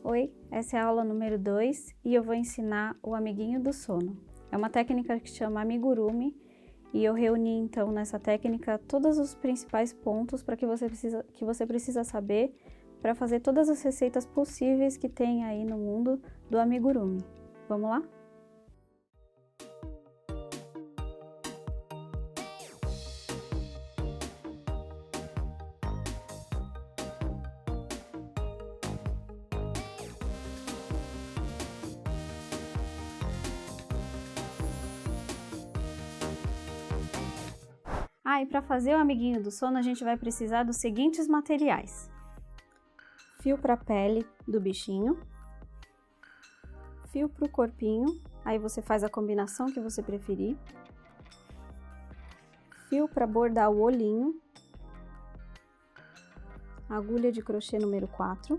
Oi, essa é a aula número 2 e eu vou ensinar o amiguinho do sono. É uma técnica que chama amigurumi e eu reuni então nessa técnica todos os principais pontos para que você precisa saber para fazer todas as receitas possíveis que tem aí no mundo do amigurumi. Vamos lá? E para fazer o amiguinho do sono a gente vai precisar dos seguintes materiais: fio para a pele do bichinho, fio para o corpinho, aí você faz a combinação que você preferir, fio para bordar o olhinho, agulha de crochê número 4,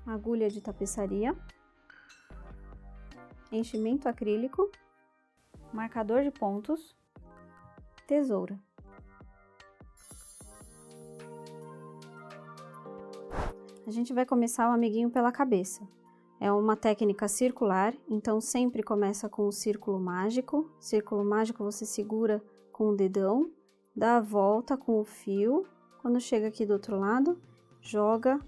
agulha de tapeçaria, enchimento acrílico, marcador de pontos, tesoura. A gente vai começar o amiguinho pela cabeça. É uma técnica circular, então sempre começa com o círculo mágico. Círculo mágico você segura com o dedão, dá a volta com o fio. Quando chega aqui do outro lado, joga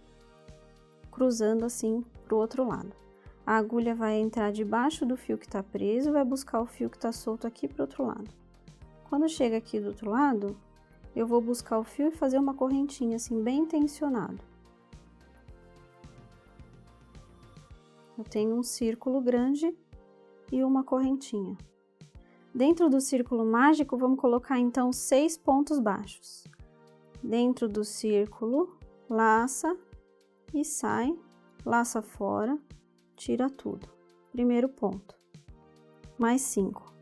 cruzando assim para o outro lado. A agulha vai entrar debaixo do fio que está preso e vai buscar o fio que está solto aqui para o outro lado. Quando chega aqui do outro lado, eu vou buscar o fio e fazer uma correntinha assim, bem tensionado. Eu tenho um círculo grande e uma correntinha. Dentro do círculo mágico, vamos colocar então 6 pontos baixos. Dentro do círculo, laça e sai, laça fora, tira tudo. Primeiro ponto, mais 5.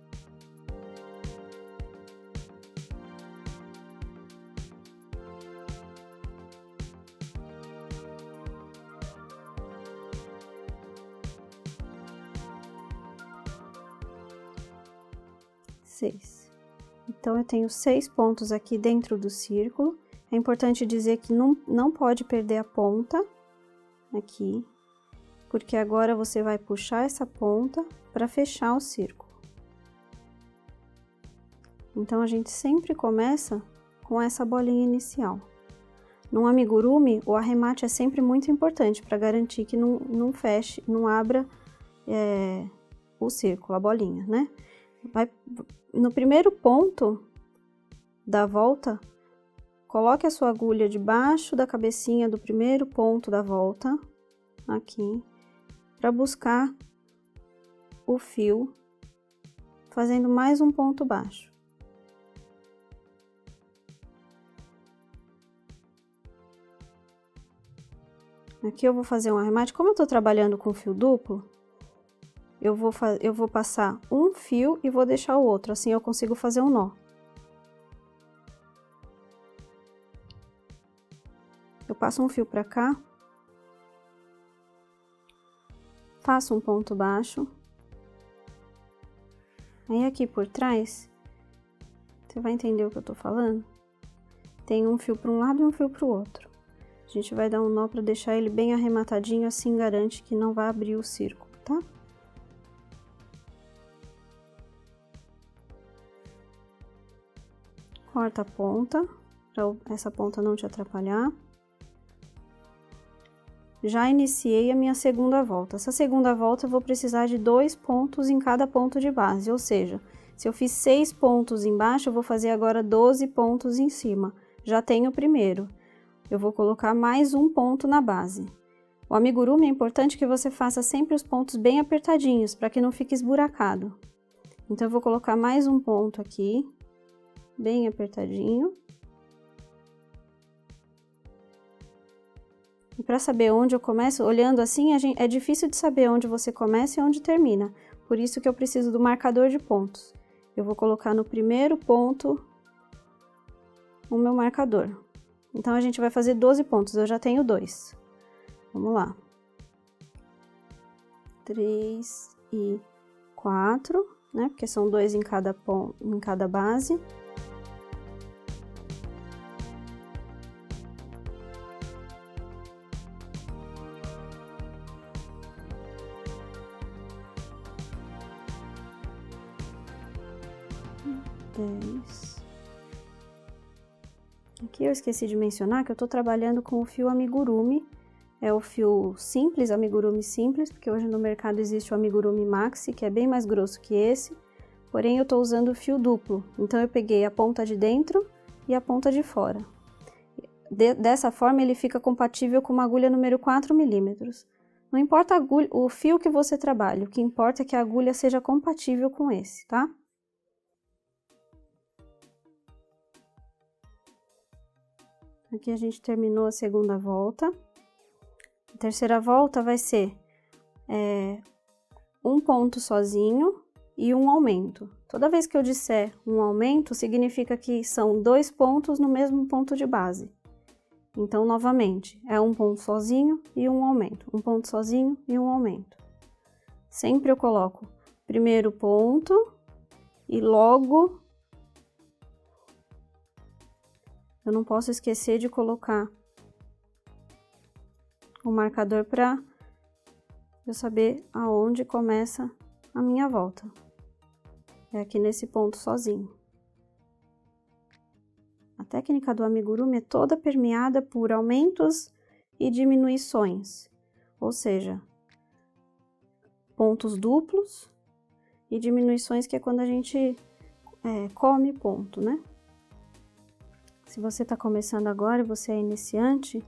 Então, eu tenho 6 pontos aqui dentro do círculo. É importante dizer que não pode perder a ponta aqui, porque agora você vai puxar essa ponta para fechar o círculo. Então, a gente sempre começa com essa bolinha inicial. No amigurumi, o arremate é sempre muito importante para garantir que não feche, não abra o círculo, a bolinha, né? No primeiro ponto da volta, coloque a sua agulha debaixo da cabecinha do primeiro ponto da volta, aqui, para buscar o fio, fazendo mais um ponto baixo. Aqui eu vou fazer um arremate. Como eu estou trabalhando com fio duplo, eu vou passar um fio e vou deixar o outro, assim eu consigo fazer um nó. Eu passo um fio para cá, faço um ponto baixo, aí aqui por trás, você vai entender o que eu tô falando? Tem um fio para um lado e um fio para o outro. A gente vai dar um nó para deixar ele bem arrematadinho, assim garante que não vai abrir o círculo, tá? Corta a ponta, para essa ponta não te atrapalhar. Já iniciei a minha segunda volta. Essa segunda volta eu vou precisar de 2 pontos em cada ponto de base, ou seja, se eu fiz 6 pontos embaixo, eu vou fazer agora 12 pontos em cima. Já tenho o primeiro. Eu vou colocar mais um ponto na base. O amigurumi é importante que você faça sempre os pontos bem apertadinhos, para que não fique esburacado. Então, eu vou colocar mais um ponto aqui, bem apertadinho. E para saber onde eu começo, olhando assim, é difícil de saber onde você começa e onde termina. Por isso que eu preciso do marcador de pontos. Eu vou colocar no primeiro ponto o meu marcador. Então, a gente vai fazer 12 pontos, eu já tenho 2. Vamos lá. 3 e 4, né? Porque são 2 em cada base. 10. Aqui eu esqueci de mencionar que eu tô trabalhando com o fio amigurumi. É o fio simples, amigurumi simples, porque hoje no mercado existe o amigurumi maxi, que é bem mais grosso que esse. Porém, eu tô usando o fio duplo. Então, eu peguei a ponta de dentro e a ponta de fora. Dessa forma, ele fica compatível com uma agulha número 4 milímetros. Não importa o fio que você trabalhe, o que importa é que a agulha seja compatível com esse, tá? Aqui a gente terminou a segunda volta. A terceira volta vai ser um ponto sozinho e um aumento. Toda vez que eu disser um aumento, significa que são 2 pontos no mesmo ponto de base. Então, novamente, é um ponto sozinho e um aumento. Um ponto sozinho e um aumento. Sempre eu coloco primeiro ponto e logo... Eu não posso esquecer de colocar o marcador para eu saber aonde começa a minha volta. É aqui nesse ponto sozinho. A técnica do amigurumi é toda permeada por aumentos e diminuições, ou seja, pontos duplos e diminuições, que é quando a gente come ponto, né? Se você está começando agora e você é iniciante,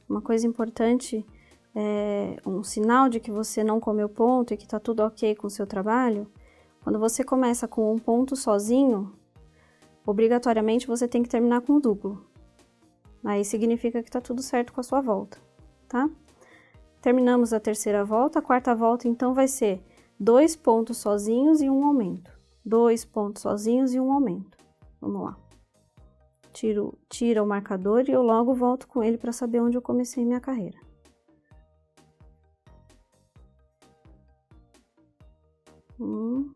uma coisa importante, um sinal de que você não comeu ponto e que está tudo ok com o seu trabalho, quando você começa com um ponto sozinho, obrigatoriamente você tem que terminar com o duplo. Aí significa que está tudo certo com a sua volta, tá? Terminamos a terceira volta, a quarta volta então vai ser 2 pontos sozinhos e um aumento. 2 pontos sozinhos e um aumento. Vamos lá. Tira o marcador e eu logo volto com ele para saber onde eu comecei minha carreira. 1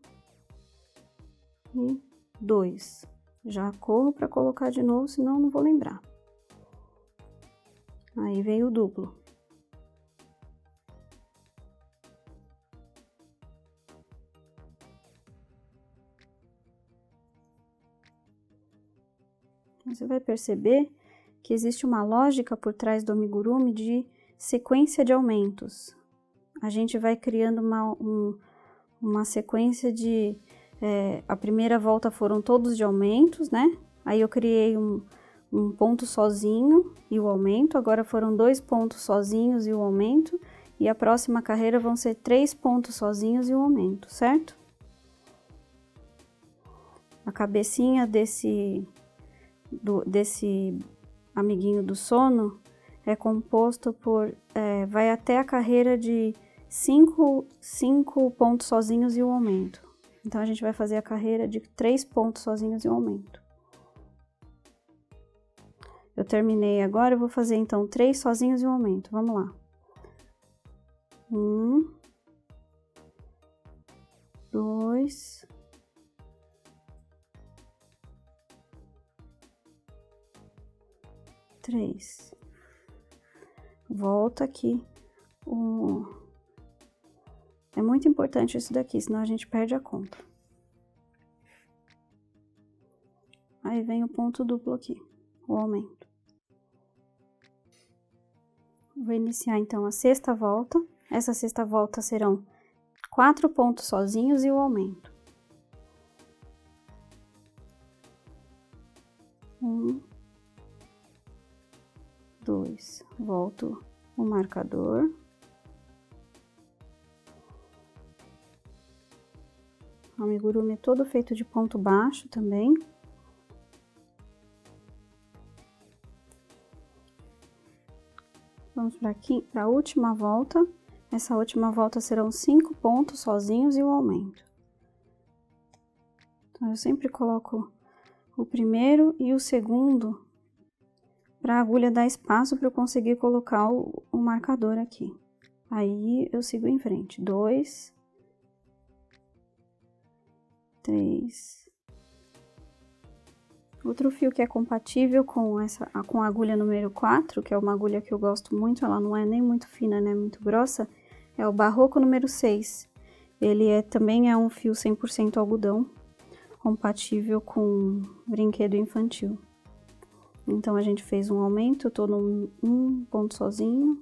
e 2. Já corro para colocar de novo, senão não vou lembrar. Aí vem o duplo. Você vai perceber que existe uma lógica por trás do amigurumi de sequência de aumentos. A gente vai criando uma sequência de... a primeira volta foram todos de aumentos, né? Aí eu criei um ponto sozinho e o aumento. Agora foram 2 pontos sozinhos e o aumento. E a próxima carreira vão ser 3 pontos sozinhos e o aumento, certo? A cabecinha desse amiguinho do sono é composto por... vai até a carreira de 5 pontos sozinhos e o aumento. Então, a gente vai fazer a carreira de 3 pontos sozinhos e um aumento. Eu terminei agora, eu vou fazer então 3 sozinhos e um aumento. Vamos lá. 1, 2, 3. Volta aqui. É muito importante isso daqui, senão a gente perde a conta. Aí vem o ponto duplo aqui, o aumento. Vou iniciar então a sexta volta. Essa sexta volta serão 4 pontos sozinhos e o aumento. 1, 2, volto o marcador. O amigurumi é todo feito de ponto baixo também. Vamos para a última volta. Essa última volta serão 5 pontos sozinhos e o aumento. Então, eu sempre coloco o primeiro e o segundo para a agulha dar espaço para eu conseguir colocar o marcador aqui. Aí, eu sigo em frente. 2, 3. Outro fio que é compatível com a agulha número 4, que é uma agulha que eu gosto muito, ela não é nem muito fina, nem muito grossa, é o Barroco número 6. Ele também é um fio 100% algodão. compatível com brinquedo infantil. Então, a gente fez um aumento, eu tô num ponto sozinho.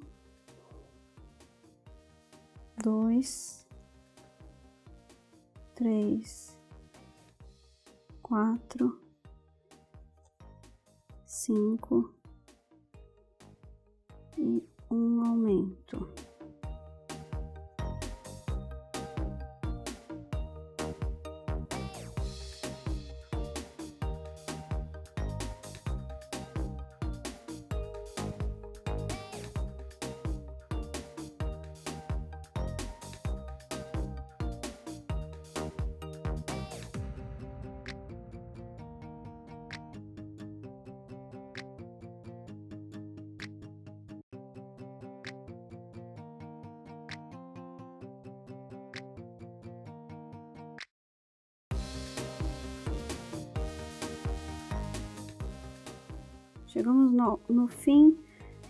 2, 3, 4, 5 e um aumento. Chegamos no fim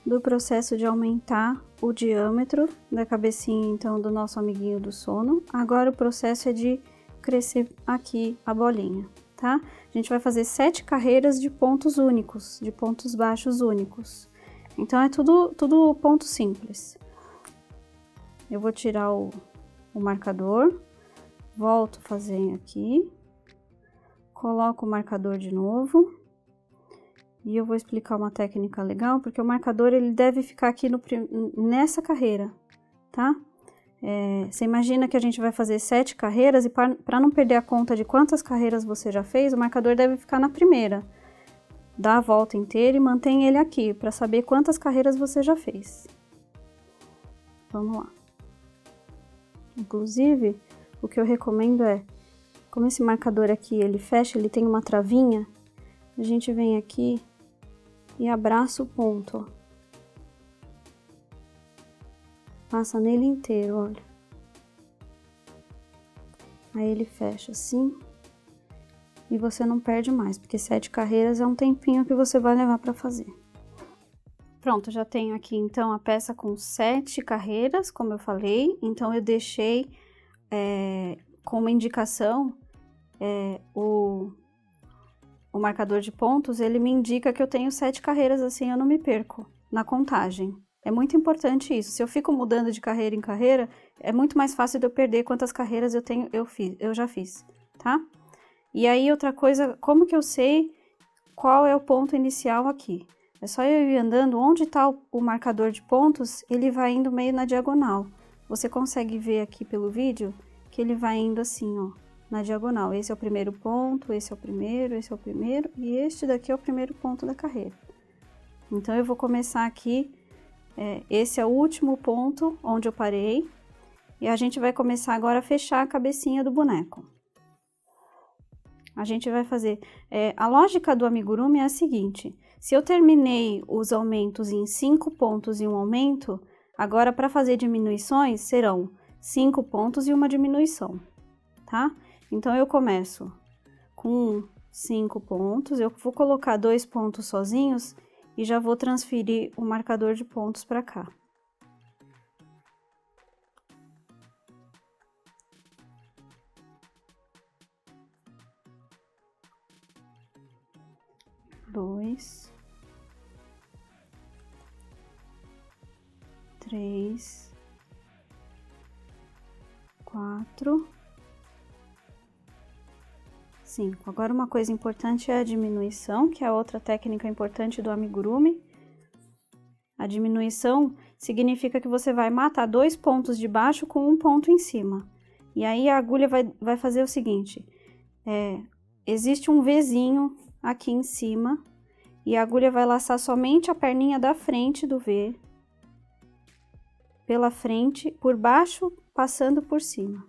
do processo de aumentar o diâmetro da cabecinha, então, do nosso amiguinho do sono. Agora o processo é de crescer aqui a bolinha, tá? A gente vai fazer 7 carreiras de pontos únicos, de pontos baixos únicos. Então, é tudo ponto simples. Eu vou tirar o marcador, volto a fazer aqui, coloco o marcador de novo. E eu vou explicar uma técnica legal, porque o marcador ele deve ficar aqui nessa carreira, tá? Você imagina que a gente vai fazer 7 carreiras e para não perder a conta de quantas carreiras você já fez, o marcador deve ficar na primeira. Dá a volta inteira e mantém ele aqui, para saber quantas carreiras você já fez. Vamos lá. Inclusive, o que eu recomendo é, como esse marcador aqui ele fecha, ele tem uma travinha, a gente vem aqui e abraça o ponto, ó. Passa nele inteiro, olha. Aí ele fecha assim. E você não perde mais, porque 7 carreiras é um tempinho que você vai levar para fazer. Pronto, já tenho aqui então a peça com 7 carreiras, como eu falei. Então eu deixei com uma indicação o marcador de pontos, ele me indica que eu tenho 7 carreiras, assim eu não me perco na contagem. É muito importante isso. Se eu fico mudando de carreira em carreira, é muito mais fácil de eu perder quantas carreiras eu já fiz, tá? E aí, outra coisa, como que eu sei qual é o ponto inicial aqui? É só eu ir andando, onde está o marcador de pontos, ele vai indo meio na diagonal. Você consegue ver aqui pelo vídeo que ele vai indo assim, ó, na diagonal. Esse é o primeiro ponto, esse é o primeiro, esse é o primeiro e este daqui é o primeiro ponto da carreira. Então, eu vou começar aqui, esse é o último ponto onde eu parei e a gente vai começar agora a fechar a cabecinha do boneco. A gente vai fazer... a lógica do amigurumi é a seguinte, se eu terminei os aumentos em 5 pontos e um aumento, agora para fazer diminuições serão 5 pontos e uma diminuição, tá? Então, eu começo com 5 pontos, eu vou colocar 2 pontos sozinhos e já vou transferir o marcador de pontos para cá. Dois, 3, 4, 5. Agora, uma coisa importante é a diminuição, que é outra técnica importante do amigurumi. A diminuição significa que você vai matar 2 pontos de baixo com um ponto em cima. E aí, a agulha vai fazer o seguinte, existe um Vzinho aqui em cima, e a agulha vai laçar somente a perninha da frente do V, pela frente, por baixo, passando por cima,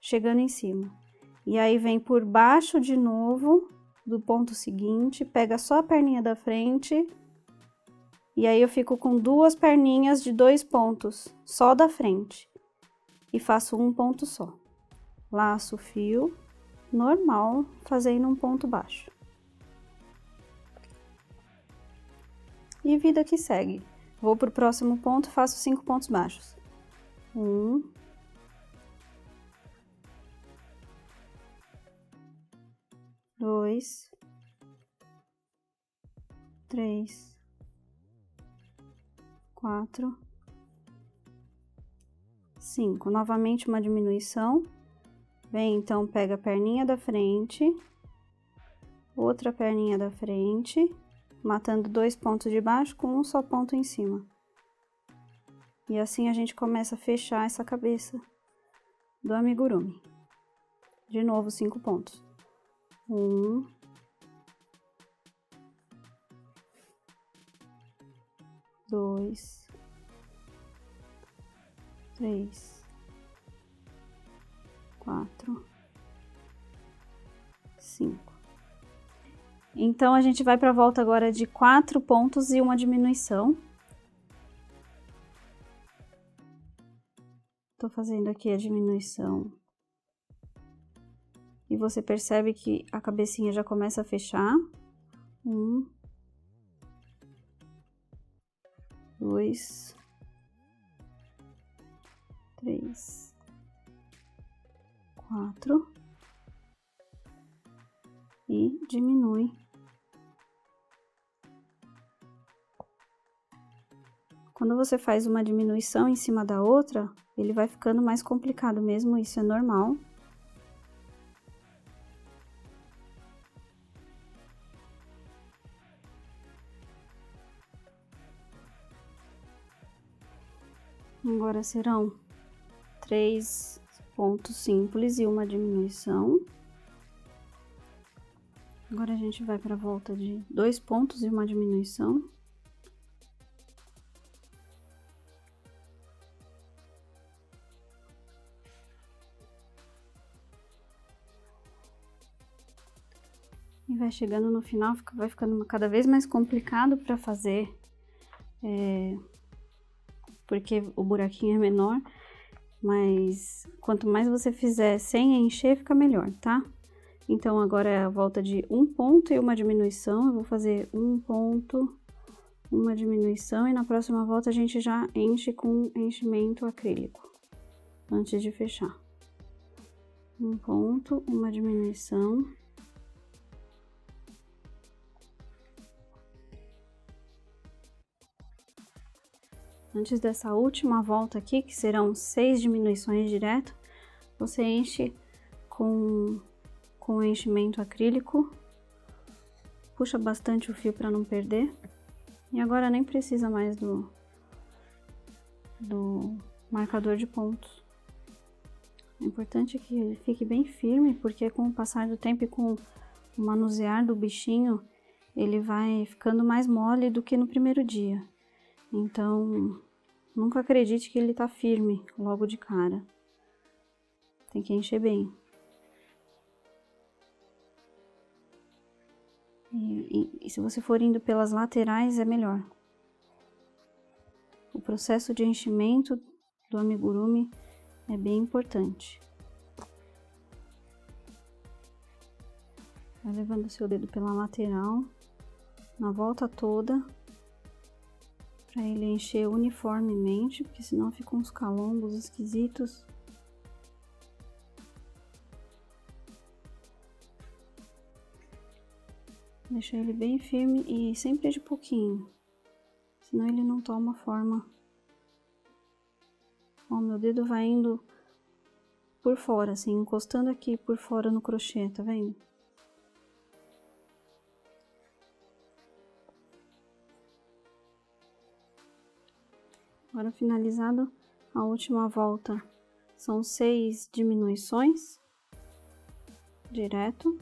chegando em cima. E aí vem por baixo de novo, do ponto seguinte, pega só a perninha da frente, e aí eu fico com 2 perninhas de 2 pontos, só da frente, e faço um ponto só. Laço o fio, normal, fazendo um ponto baixo. E vida que segue. Vou pro próximo ponto, faço 5 pontos baixos. 1, 2, 2, 3, 4, 5. Novamente uma diminuição. Vem, então, pega a perninha da frente, outra perninha da frente, matando 2 pontos de baixo com um só ponto em cima. E assim a gente começa a fechar essa cabeça do amigurumi. De novo, 5 pontos. 1, 2, 3, 4, 5. Então, a gente vai para a volta agora de 4 pontos e uma diminuição. Tô fazendo aqui a diminuição. E você percebe que a cabecinha já começa a fechar. 1, 2, 3, 4 e diminui. Quando você faz uma diminuição em cima da outra, ele vai ficando mais complicado mesmo, isso é normal. Agora serão 3 pontos simples e uma diminuição. Agora a gente vai para a volta de 2 pontos e uma diminuição. E vai chegando no final, vai ficando cada vez mais complicado para fazer, porque o buraquinho é menor, mas quanto mais você fizer sem encher, fica melhor, tá? Então, agora é a volta de 1 ponto e uma diminuição. Eu vou fazer 1 ponto, uma diminuição, e na próxima volta a gente já enche com enchimento acrílico, antes de fechar. 1 ponto, uma diminuição. Antes dessa última volta aqui, que serão 6 diminuições direto, você enche com enchimento acrílico. Puxa bastante o fio para não perder. E agora nem precisa mais do marcador de pontos. É importante que ele fique bem firme, porque com o passar do tempo e com o manusear do bichinho, ele vai ficando mais mole do que no primeiro dia. Então, nunca acredite que ele tá firme logo de cara. Tem que encher bem. E se você for indo pelas laterais, é melhor. O processo de enchimento do amigurumi é bem importante. Vai levando o seu dedo pela lateral, na volta toda, para ele encher uniformemente, porque senão ficam uns calombos esquisitos. Deixa ele bem firme e sempre de pouquinho, senão ele não toma forma. Ó, meu dedo vai indo por fora, assim, encostando aqui por fora no crochê, tá vendo? Agora finalizado a última volta, são 6 diminuições direto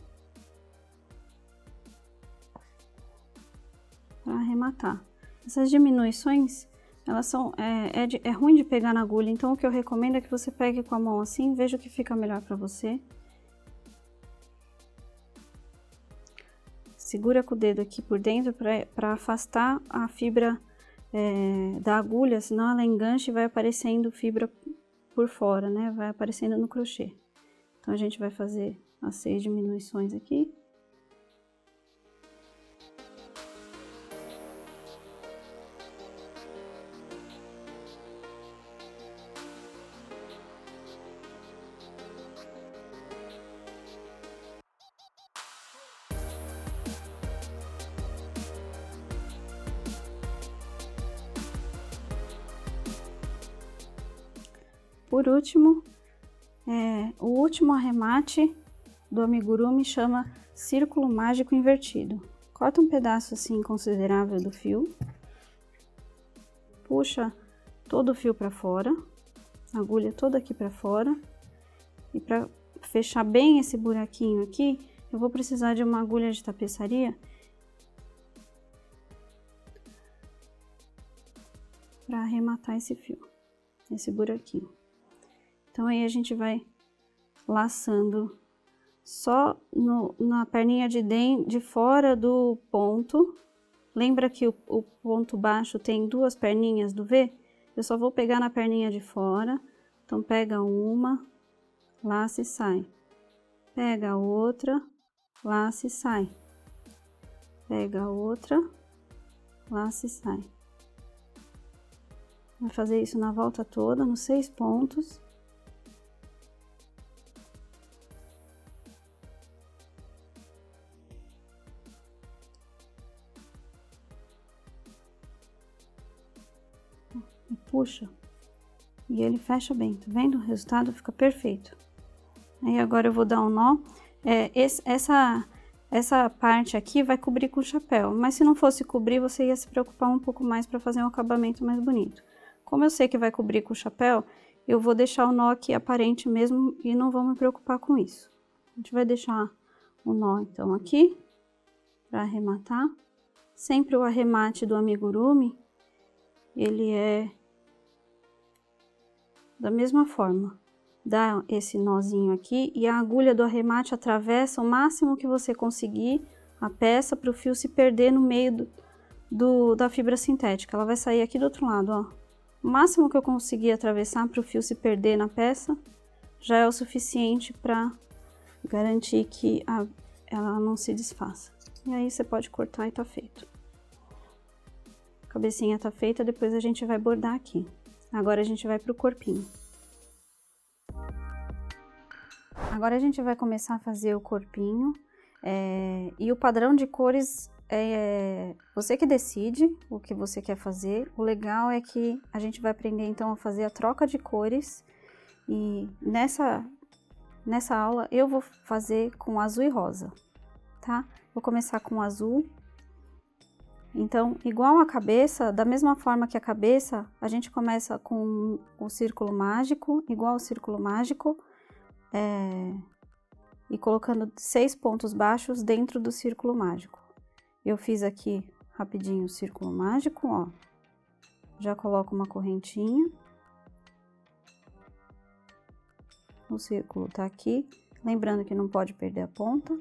para arrematar. Essas diminuições, elas são é ruim de pegar na agulha, então o que eu recomendo é que você pegue com a mão assim, veja o que fica melhor para você. Segura com o dedo aqui por dentro para afastar a fibra da agulha, senão ela engancha e vai aparecendo fibra por fora, né? Vai aparecendo no crochê. Então a gente vai fazer as 6 diminuições aqui. Por último, o último arremate do amigurumi chama círculo mágico invertido. Corta um pedaço assim considerável do fio, puxa todo o fio para fora, agulha toda aqui para fora, e para fechar bem esse buraquinho aqui, eu vou precisar de uma agulha de tapeçaria para arrematar esse fio, esse buraquinho. Então aí a gente vai laçando só na perninha de fora do ponto. Lembra que o ponto baixo tem duas perninhas do V? Eu só vou pegar na perninha de fora. Então pega uma, laça e sai. Pega a outra, laça e sai. Pega a outra, laça e sai. Vai fazer isso na volta toda, nos 6 pontos. E puxa. E ele fecha bem, tá vendo? O resultado fica perfeito. Aí agora eu vou dar um nó. Essa parte aqui vai cobrir com o chapéu, mas se não fosse cobrir, você ia se preocupar um pouco mais para fazer um acabamento mais bonito. Como eu sei que vai cobrir com o chapéu, eu vou deixar o nó aqui aparente mesmo e não vou me preocupar com isso. A gente vai deixar o nó então aqui, para arrematar. Sempre o arremate do amigurumi, ele é da mesma forma. Dá esse nozinho aqui e a agulha do arremate atravessa o máximo que você conseguir a peça para o fio se perder no meio da fibra sintética. Ela vai sair aqui do outro lado, ó. O máximo que eu conseguir atravessar para o fio se perder na peça já é o suficiente para garantir que ela não se desfaça. E aí você pode cortar e tá feito. A cabecinha tá feita, depois a gente vai bordar aqui. Agora a gente vai pro corpinho. Agora a gente vai começar a fazer o corpinho, e o padrão de cores é você que decide o que você quer fazer. O legal é que a gente vai aprender então a fazer a troca de cores, e nessa aula eu vou fazer com azul e rosa, tá? Vou começar com azul. Então, igual a cabeça, da mesma forma que a cabeça, a gente começa com o círculo mágico, igual o círculo mágico, e colocando 6 pontos baixos dentro do círculo mágico. Eu fiz aqui rapidinho o círculo mágico, ó. Já coloco uma correntinha. O círculo tá aqui, lembrando que não pode perder a ponta.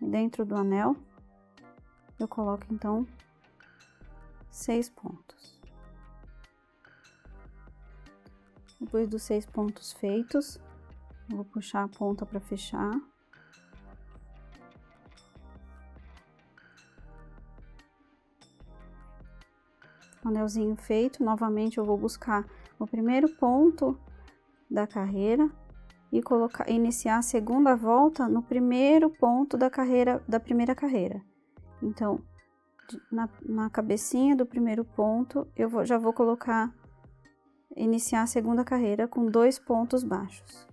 E dentro do anel, eu coloco então 6 pontos. Depois dos 6 pontos feitos, eu vou puxar a ponta para fechar. Anelzinho feito, novamente eu vou buscar o primeiro ponto da carreira e iniciar a segunda volta no primeiro ponto da primeira carreira. Então, na cabecinha do primeiro ponto, eu já vou iniciar a segunda carreira com 2 pontos baixos.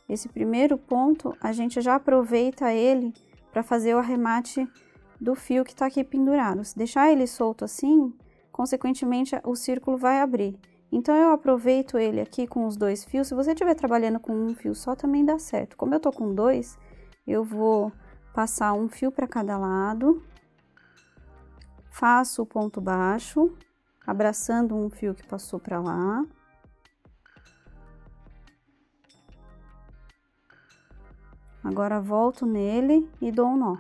Esse primeiro ponto, a gente já aproveita ele para fazer o arremate do fio que está aqui pendurado. Se deixar ele solto assim, consequentemente o círculo vai abrir. Então eu aproveito ele aqui com os 2 fios. Se você estiver trabalhando com um fio só, também dá certo. Como eu tô com 2, eu vou passar um fio para cada lado. Faço o ponto baixo, abraçando um fio que passou para lá. Agora volto nele e dou um nó.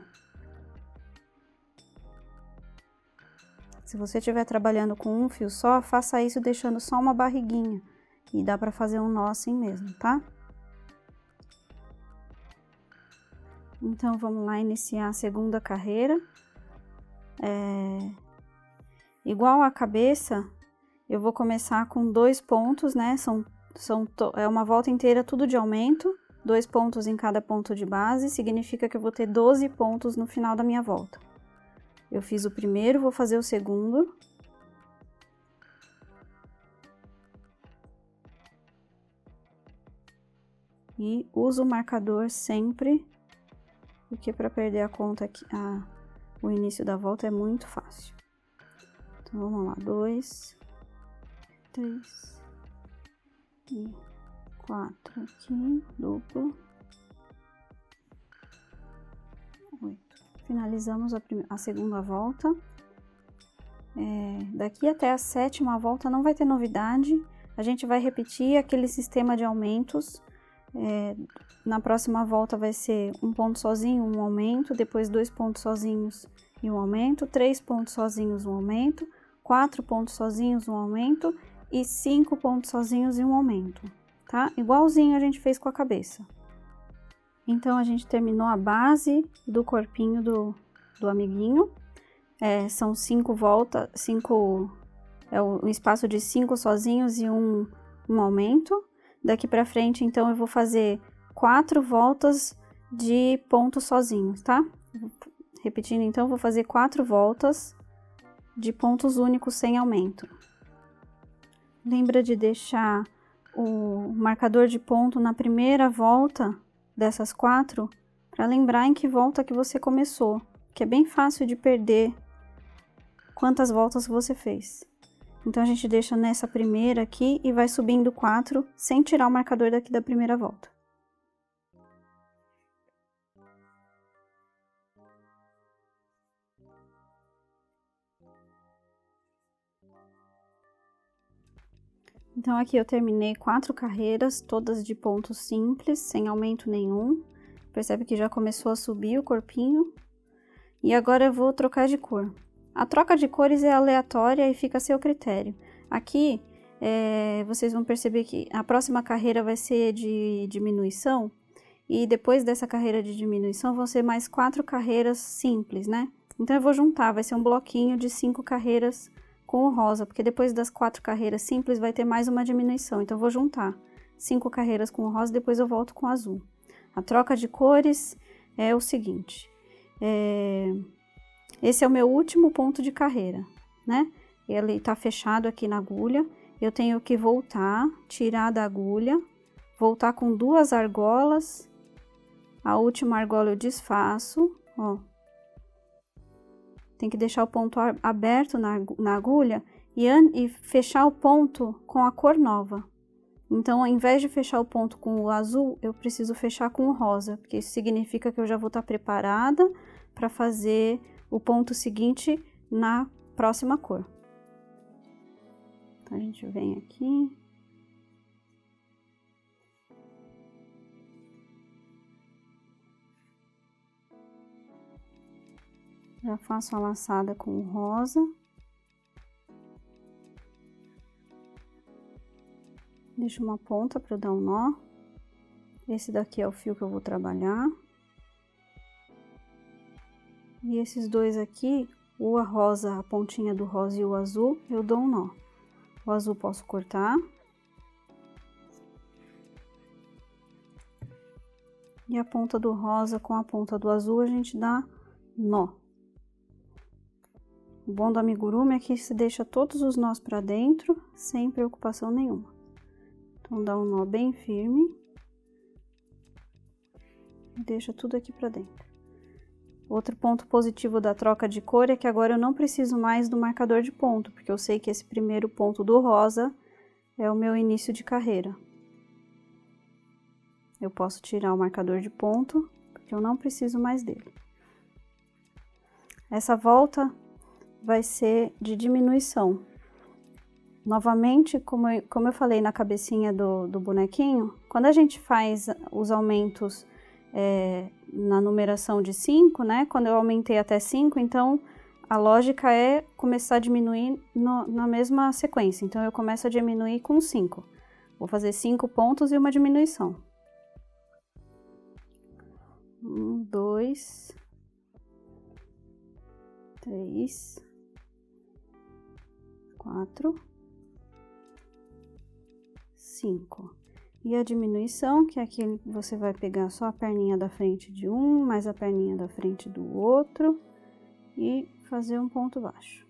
Se você estiver trabalhando com um fio só, faça isso deixando só uma barriguinha. E dá para fazer um nó assim mesmo, tá? Então, vamos lá iniciar a segunda carreira. Igual a cabeça, eu vou começar com 2 pontos, né? É uma volta inteira, tudo de aumento. 2 pontos em cada ponto de base, significa que eu vou ter 12 pontos no final da minha volta. Eu fiz o primeiro, vou fazer o segundo. E usa o marcador sempre, porque para perder a conta aqui, o início da volta é muito fácil. Então, vamos lá, 2, 3 e 4 aqui, duplo. 8. Finalizamos a segunda volta. Daqui até a sétima volta não vai ter novidade. A gente vai repetir aquele sistema de aumentos. Na próxima volta vai ser um ponto sozinho, um aumento, depois 2 pontos sozinhos e um aumento, 3 pontos sozinhos, um aumento, 4 pontos sozinhos, um aumento e 5 pontos sozinhos e um aumento, tá? Igualzinho a gente fez com a cabeça. Então, a gente terminou a base do corpinho do amiguinho. São 5 voltas, um espaço de 5 sozinhos e um aumento. Daqui pra frente, então, eu vou fazer 4 voltas de pontos sozinhos, tá? Repetindo, então, vou fazer 4 voltas de pontos únicos sem aumento. Lembra de deixar o marcador de ponto na primeira volta dessas 4, para lembrar em que volta que você começou, que é bem fácil de perder quantas voltas você fez. Então, a gente deixa nessa primeira aqui e vai subindo 4, sem tirar o marcador daqui da primeira volta. Então, aqui eu terminei 4 carreiras, todas de pontos simples, sem aumento nenhum. Percebe que já começou a subir o corpinho. E agora eu vou trocar de cor. A troca de cores é aleatória e fica a seu critério. Aqui, vocês vão perceber que a próxima carreira vai ser de diminuição. E depois dessa carreira de diminuição, vão ser mais 4 carreiras simples, né? Então, eu vou juntar, vai ser um bloquinho de 5 carreiras com o rosa, porque depois das 4 carreiras simples vai ter mais uma diminuição. Então, eu vou juntar 5 carreiras com o rosa e depois eu volto com o azul. A troca de cores é o seguinte. Esse é o meu último ponto de carreira, né? Ele tá fechado aqui na agulha. Eu tenho que voltar, tirar da agulha, voltar com 2 argolas. A última argola eu desfaço, ó. Tem que deixar o ponto aberto na agulha e fechar o ponto com a cor nova. Então, ao invés de fechar o ponto com o azul, eu preciso fechar com o rosa, porque isso significa que eu já vou estar preparada para fazer o ponto seguinte na próxima cor. Então, a gente vem aqui. Já faço a laçada com o rosa. Deixo uma ponta para dar um nó. Esse daqui é o fio que eu vou trabalhar. E esses dois aqui, o rosa, a pontinha do rosa e o azul, eu dou um nó. O azul posso cortar. E a ponta do rosa com a ponta do azul a gente dá nó. O bom do amigurumi é que se deixa todos os nós para dentro, sem preocupação nenhuma. Então, dá um nó bem firme. E deixa tudo aqui para dentro. Outro ponto positivo da troca de cor é que agora eu não preciso mais do marcador de ponto, porque eu sei que esse primeiro ponto do rosa é o meu início de carreira. Eu posso tirar o marcador de ponto, porque eu não preciso mais dele. Essa volta vai ser de diminuição. Novamente, como eu falei na cabecinha do bonequinho, quando a gente faz os aumentos na numeração de 5, né? Quando eu aumentei até 5, então a lógica é começar a diminuir na mesma sequência. Então, eu começo a diminuir com 5. Vou fazer 5 pontos e uma diminuição. 1, 2, 3, 4, 5. E a diminuição, que é aqui você vai pegar só a perninha da frente de um, mais a perninha da frente do outro e fazer um ponto baixo.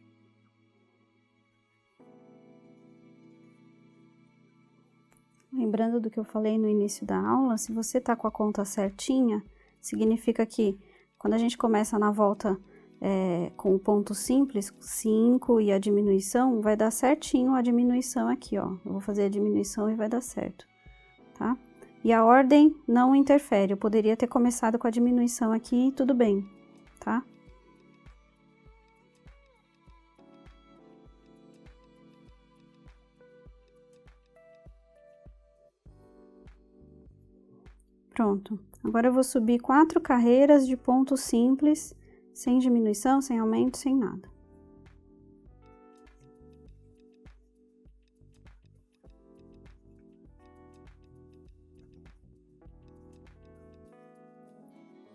Lembrando do que eu falei no início da aula, se você tá com a conta certinha, significa que quando a gente começa na volta com o ponto simples, 5 e a diminuição, vai dar certinho a diminuição aqui, ó. Eu vou fazer a diminuição e vai dar certo, tá? E a ordem não interfere, eu poderia ter começado com a diminuição aqui e tudo bem, tá? Pronto. Agora eu vou subir 4 carreiras de ponto simples, sem diminuição, sem aumento, sem nada.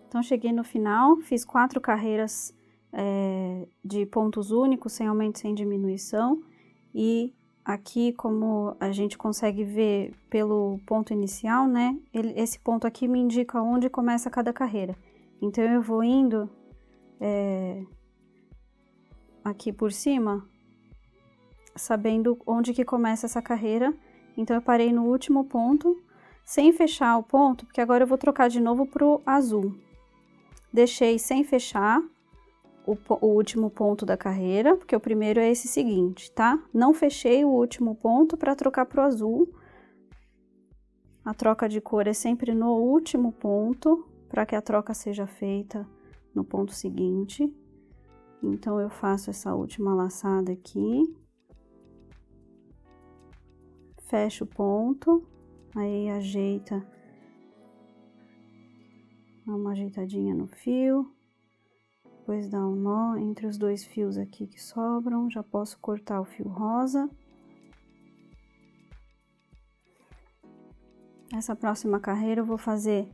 Então, cheguei no final, fiz 4 carreiras de pontos únicos, sem aumento, sem diminuição. E aqui, como a gente consegue ver pelo ponto inicial, né? Esse ponto aqui me indica onde começa cada carreira. Então, eu vou indo aqui por cima, sabendo onde que começa essa carreira. Então, eu parei no último ponto, sem fechar o ponto, porque agora eu vou trocar de novo pro azul. Deixei sem fechar o último ponto da carreira, porque o primeiro é esse seguinte, tá? Não fechei o último ponto para trocar pro azul. A troca de cor é sempre no último ponto, para que a troca seja feita no ponto seguinte. Então, eu faço essa última laçada aqui. Fecho o ponto, aí ajeita, dá uma ajeitadinha no fio, depois dá um nó entre os 2 fios aqui que sobram, já posso cortar o fio rosa. Essa próxima carreira eu vou fazer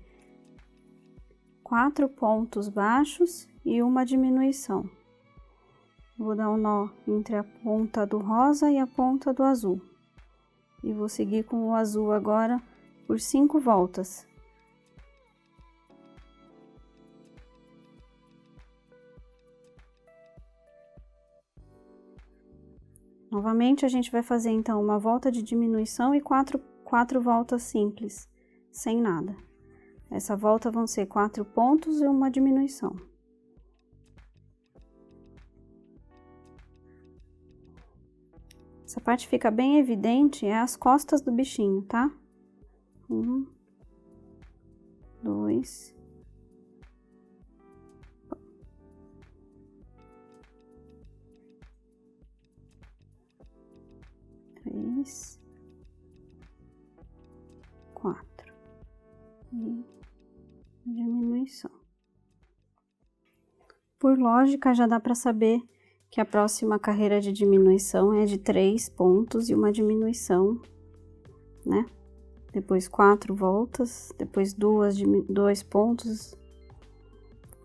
4 pontos baixos e uma diminuição. Vou dar um nó entre a ponta do rosa e a ponta do azul. E vou seguir com o azul agora por 5 voltas. Novamente, a gente vai fazer, então, uma volta de diminuição e 4 voltas simples, sem nada. Essa volta vão ser 4 pontos e uma diminuição. Essa parte fica bem evidente, é as costas do bichinho, tá? 1, 2... 3, 4 e diminuição. Por lógica, já dá para saber que a próxima carreira de diminuição é de 3 pontos e uma diminuição, né? Depois 4 voltas, depois 2 pontos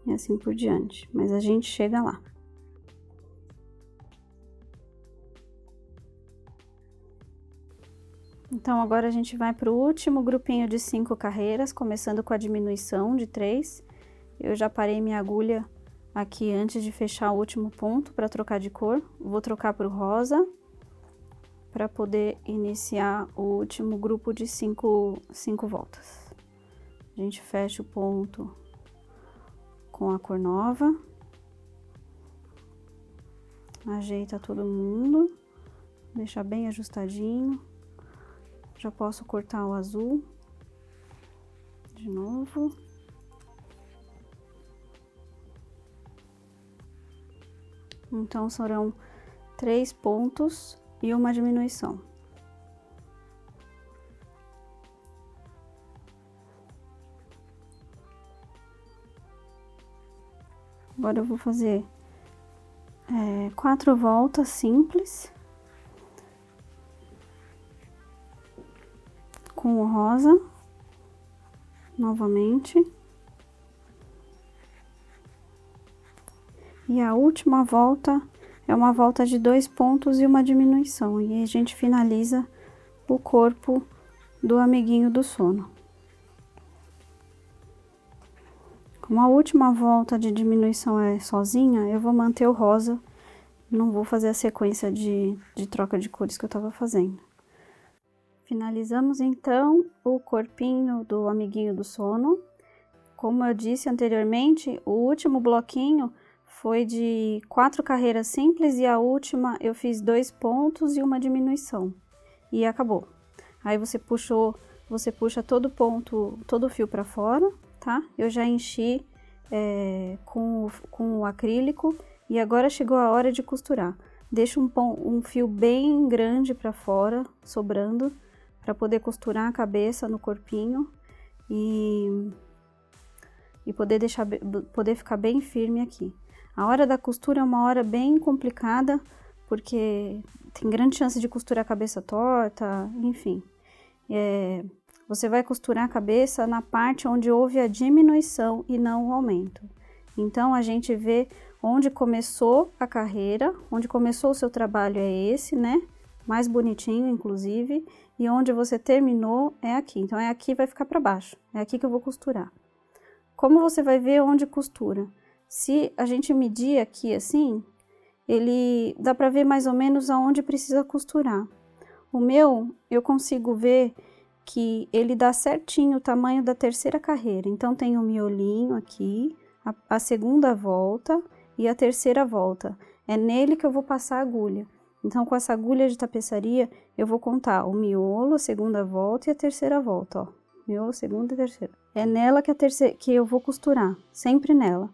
e assim por diante. Mas a gente chega lá. Então, agora a gente vai para o último grupinho de 5 carreiras, começando com a diminuição de 3. Eu já parei minha agulha aqui antes de fechar o último ponto para trocar de cor. Vou trocar para o rosa, para poder iniciar o último grupo de 5 voltas. A gente fecha o ponto com a cor nova. Ajeita todo mundo, deixa bem ajustadinho. Já posso cortar o azul de novo. Então, serão 3 pontos e uma diminuição. Agora eu vou fazer 4 voltas simples. Com o rosa, novamente. E a última volta é uma volta de 2 pontos e uma diminuição. E a gente finaliza o corpo do amiguinho do sono. Como a última volta de diminuição é sozinha, eu vou manter o rosa. Não vou fazer a sequência de troca de cores que eu tava fazendo. Finalizamos então o corpinho do amiguinho do sono. Como eu disse anteriormente, o último bloquinho foi de 4 carreiras simples e a última eu fiz 2 pontos e uma diminuição. E acabou. Aí você puxa todo ponto, todo o fio para fora, tá? Eu já enchi com o acrílico e agora chegou a hora de costurar. Deixa um fio bem grande para fora, sobrando, para poder costurar a cabeça no corpinho e poder ficar bem firme aqui. A hora da costura é uma hora bem complicada, porque tem grande chance de costurar a cabeça torta, enfim. Você vai costurar a cabeça na parte onde houve a diminuição e não o aumento. Então, a gente vê onde começou a carreira, onde começou o seu trabalho é esse, né? Mais bonitinho, inclusive. E onde você terminou é aqui. Então, é aqui vai ficar para baixo. É aqui que eu vou costurar. Como você vai ver onde costura? Se a gente medir aqui assim, dá para ver mais ou menos aonde precisa costurar. O meu, eu consigo ver que ele dá certinho o tamanho da terceira carreira. Então, tem o miolinho aqui, a segunda volta e a terceira volta. É nele que eu vou passar a agulha. Então, com essa agulha de tapeçaria, eu vou contar o miolo, a segunda volta e a terceira volta, ó. Miolo, segunda e terceira. É nela que eu vou costurar, sempre nela.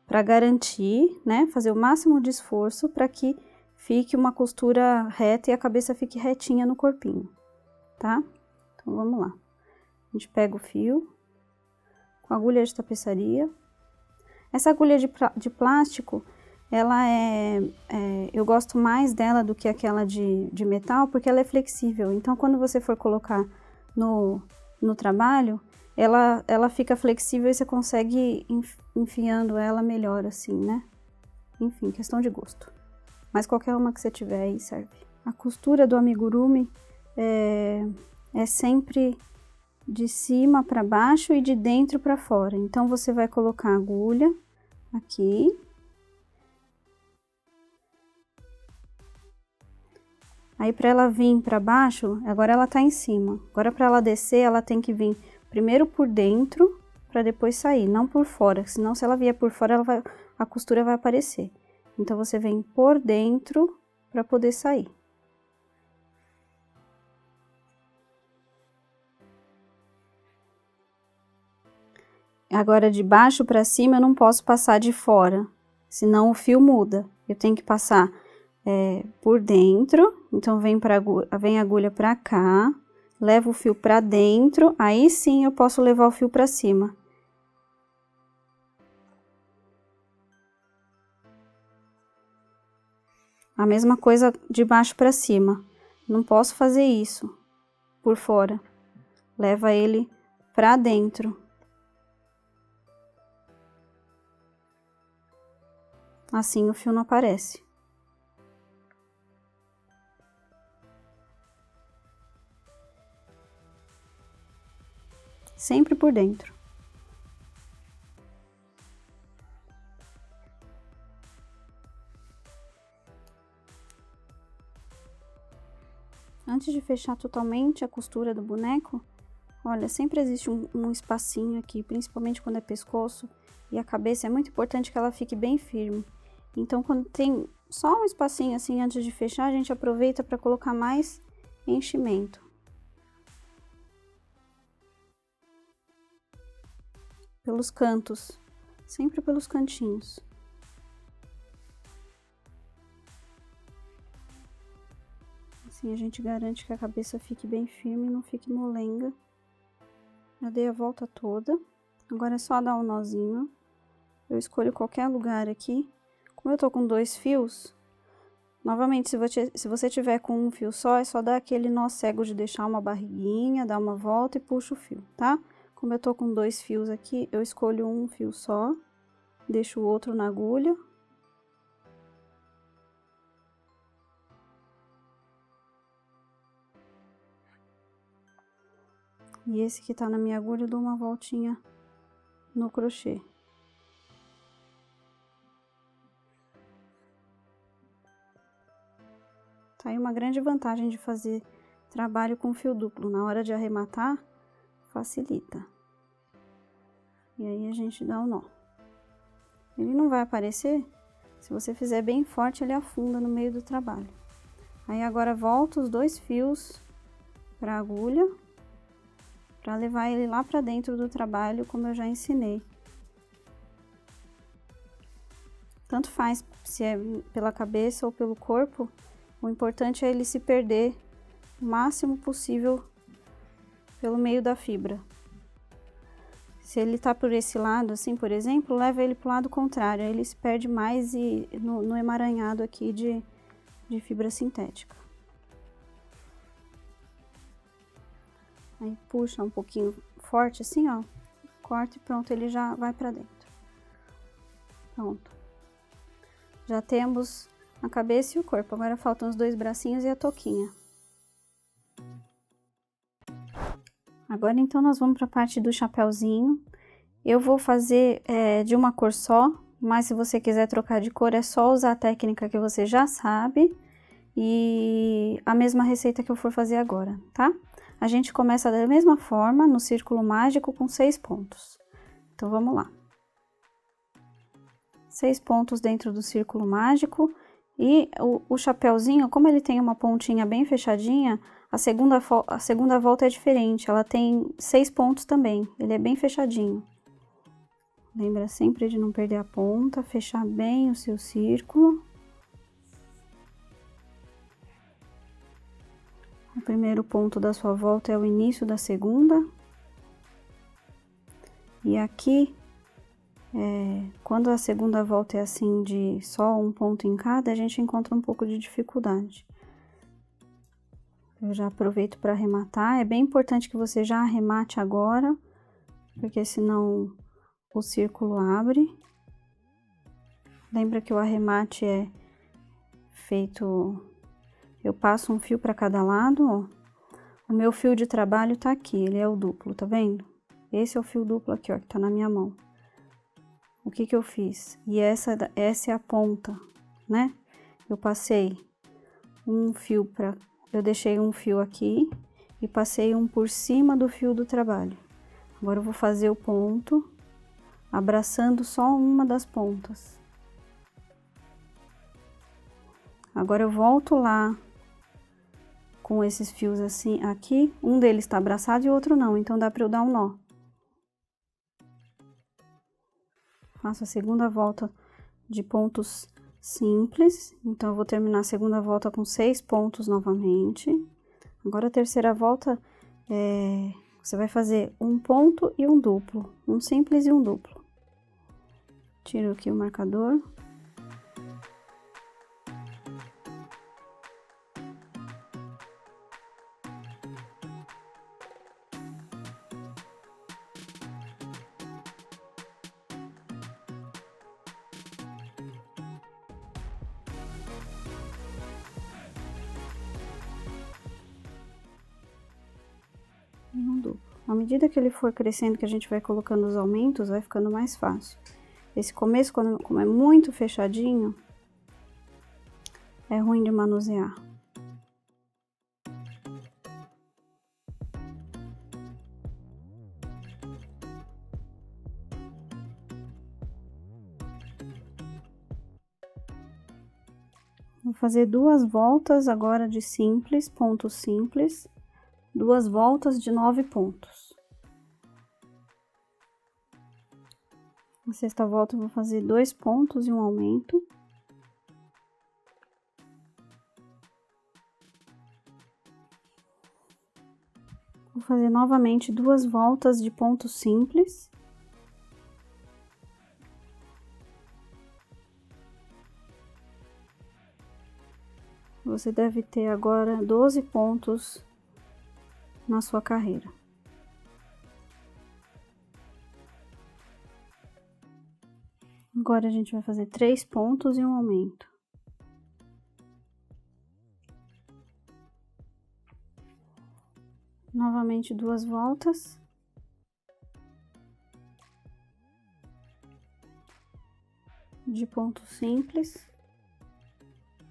Para garantir, né, fazer o máximo de esforço para que fique uma costura reta e a cabeça fique retinha no corpinho, tá? Então, vamos lá. A gente pega o fio com a agulha de tapeçaria. Essa agulha de plástico, ela eu gosto mais dela do que aquela de metal, porque ela é flexível. Então, quando você for colocar no trabalho, ela fica flexível e você consegue enfiando ela melhor assim, né? Enfim, questão de gosto. Mas qualquer uma que você tiver aí serve. A costura do amigurumi é sempre de cima para baixo e de dentro para fora. Então, você vai colocar a agulha aqui. Aí, para ela vir para baixo, agora ela tá em cima. Agora, para ela descer, ela tem que vir primeiro por dentro, para depois sair, não por fora. Senão, se ela vier por fora, a costura vai aparecer. Então, você vem por dentro para poder sair. Agora, de baixo para cima, eu não posso passar de fora, senão o fio muda. Eu tenho que passar por dentro, então vem a agulha para cá, levo o fio para dentro, aí sim eu posso levar o fio para cima. A mesma coisa de baixo para cima. Não posso fazer isso por fora. Leva ele para dentro. Assim o fio não aparece. Sempre por dentro. Antes de fechar totalmente a costura do boneco, olha, sempre existe um espacinho aqui, principalmente quando é pescoço e a cabeça, é muito importante que ela fique bem firme. Então, quando tem só um espacinho assim antes de fechar, a gente aproveita para colocar mais enchimento. Pelos cantos, sempre pelos cantinhos. Assim a gente garante que a cabeça fique bem firme e não fique molenga. Já dei a volta toda. Agora é só dar um nozinho. Eu escolho qualquer lugar aqui. Como eu tô com 2 fios, novamente, se você tiver com um fio só, é só dar aquele nó cego de deixar uma barriguinha, dar uma volta e puxa o fio, tá? Como eu tô com 2 fios aqui, eu escolho um fio só, deixo o outro na agulha. E esse que tá na minha agulha, eu dou uma voltinha no crochê. Tá aí uma grande vantagem de fazer trabalho com fio duplo. Na hora de arrematar, facilita. E aí a gente dá o nó. Ele não vai aparecer, se você fizer bem forte, ele afunda no meio do trabalho. Aí agora volta os 2 fios para a agulha, para levar ele lá para dentro do trabalho, como eu já ensinei. Tanto faz se é pela cabeça ou pelo corpo, o importante é ele se perder o máximo possível pelo meio da fibra. Se ele tá por esse lado, assim, por exemplo, leva ele pro lado contrário, aí ele se perde mais no emaranhado aqui de fibra sintética. Aí puxa um pouquinho forte assim, ó, corta e pronto, ele já vai pra dentro. Pronto. Já temos a cabeça e o corpo, agora faltam os 2 bracinhos e a touquinha. Agora então nós vamos para a parte do chapéuzinho. Eu vou fazer de uma cor só, mas se você quiser trocar de cor é só usar a técnica que você já sabe e a mesma receita que eu for fazer agora, tá? A gente começa da mesma forma no círculo mágico com 6 pontos. Então vamos lá. 6 pontos dentro do círculo mágico e o chapéuzinho, como ele tem uma pontinha bem fechadinha, a segunda volta é diferente, ela tem 6 pontos também, ele é bem fechadinho. Lembra sempre de não perder a ponta, fechar bem o seu círculo. O primeiro ponto da sua volta é o início da segunda. E aqui, quando a segunda volta é assim de só um ponto em cada, a gente encontra um pouco de dificuldade. Eu já aproveito para arrematar. É bem importante que você já arremate agora, porque senão o círculo abre. Lembra que o arremate é feito... Eu passo um fio para cada lado, ó. O meu fio de trabalho tá aqui, ele é o duplo, tá vendo? Esse é o fio duplo aqui, ó, que tá na minha mão. O que que eu fiz? E essa é a ponta, né? Eu passei um fio para... Eu deixei um fio aqui e passei um por cima do fio do trabalho. Agora eu vou fazer o ponto, abraçando só uma das pontas. Agora eu volto lá com esses fios assim aqui, um deles tá abraçado e o outro não, então dá para eu dar um nó. Faço a segunda volta de pontos simples, então eu vou terminar a segunda volta com 6 pontos novamente. Agora a terceira volta, você vai fazer um ponto e um duplo, um simples e um duplo. Tiro aqui o marcador. Um duplo. À medida que ele for crescendo, que a gente vai colocando os aumentos, vai ficando mais fácil. Esse começo, como é muito fechadinho, é ruim de manusear. Vou fazer 2 voltas agora de simples, ponto simples. 2 voltas de 9 pontos. Na sexta volta eu vou fazer 2 pontos e um aumento. Vou fazer novamente 2 voltas de ponto simples. Você deve ter agora 12 pontos na sua carreira. Agora a gente vai fazer 3 pontos e um aumento. Novamente 2 voltas. De ponto simples.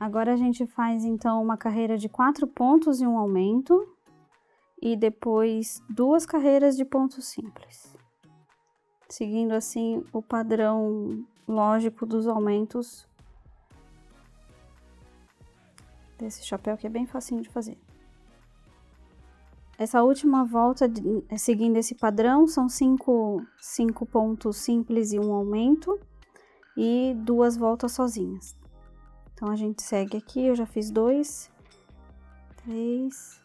Agora a gente faz então uma carreira de 4 pontos e um aumento e depois 2 carreiras de pontos simples, seguindo assim o padrão lógico dos aumentos desse chapéu, que é bem facinho de fazer. Essa última volta, seguindo esse padrão, são 5 pontos simples e um aumento e 2 voltas sozinhas. Então a gente segue aqui, eu já fiz 2, 3,